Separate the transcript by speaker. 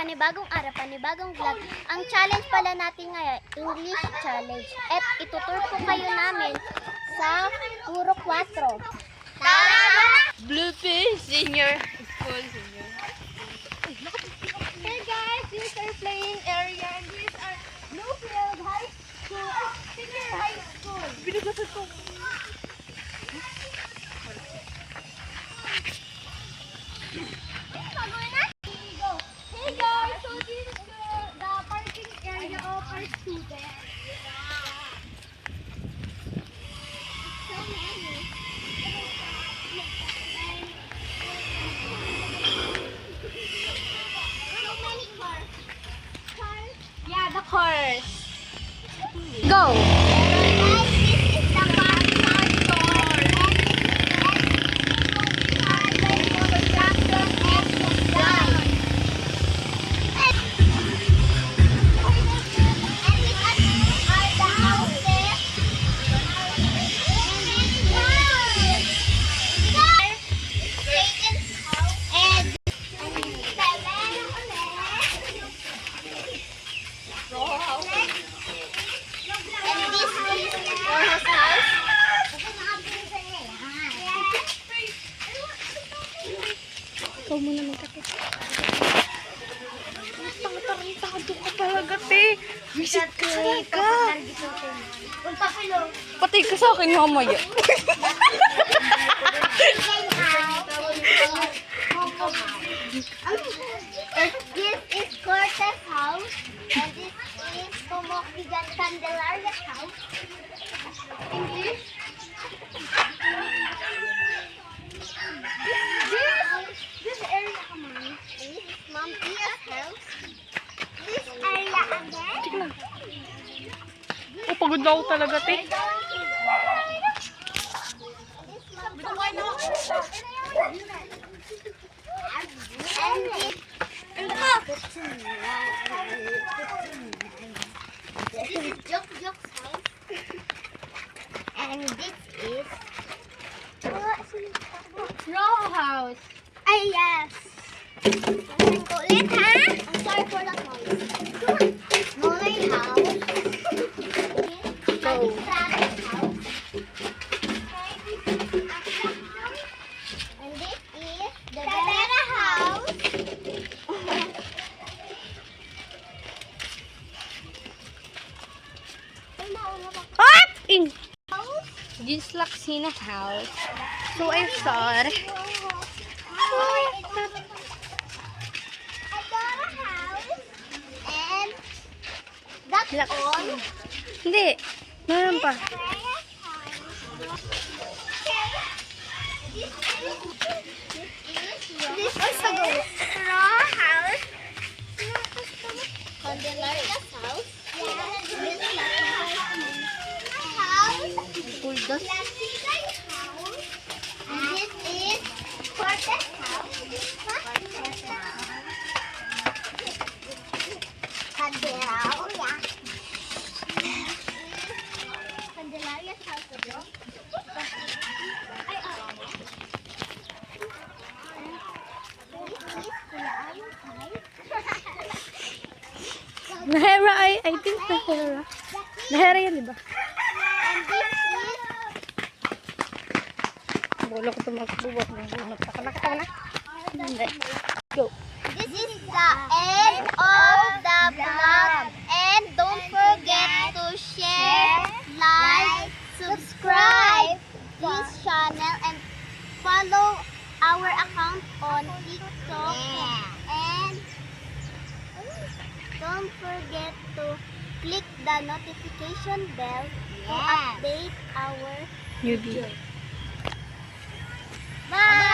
Speaker 1: panibagong araw, panibagong vlog. Ang challenge pala natin ngayon, English challenge. At itutur po kayo namin sa puro 4.
Speaker 2: Bluefish Senior School Senior.
Speaker 1: Hey guys, these are playing area and these are Bluefield High School, Senior High School.
Speaker 2: Binugasan ko.
Speaker 1: Hey guys, so this is the parking area of our students. So many. So many cars. Cars?
Speaker 2: Yeah, the course.
Speaker 1: Go! Guys, this is the parking store.
Speaker 2: Ikaw muna magkakit. Takot ka talaga, te. Visit ka talaga. Patay ka sa akin mamaya.
Speaker 1: This is Cortez house, and this is Tomokigan Candelaria's house. English. This area, come on. This is Mom Tia's house. This area again.
Speaker 2: Oh, pagod na ako talaga, te.
Speaker 1: This is Jok's house. And this is Row house. Ay, yes. Ulit, ha? I'm sorry for the noise. Molay house.
Speaker 2: Go.
Speaker 1: Rabbit house. And this is the Vera house.
Speaker 2: What? In
Speaker 1: House.
Speaker 2: this Laksina's house. So I saw it.
Speaker 1: Adora house. And that's all.
Speaker 2: Hindi. Meron pa.
Speaker 1: This is Raw house. Candelaria's house. This is house.
Speaker 2: Bulldog.
Speaker 1: Latin's house. And this is Cortez house. Candelaria. Candelaria's house. Ay,
Speaker 2: Nahera I think Nahera. Nahera yan, diba?
Speaker 1: And this is
Speaker 2: Bola ko tumakbuwak ng bunot. Nakita na? Hindi. Go.
Speaker 1: This is the end of the vlog. And don't forget to share, like, subscribe this channel, and follow our account on TikTok. And don't forget to click the notification bell to update our
Speaker 2: Newbie.
Speaker 1: Bye!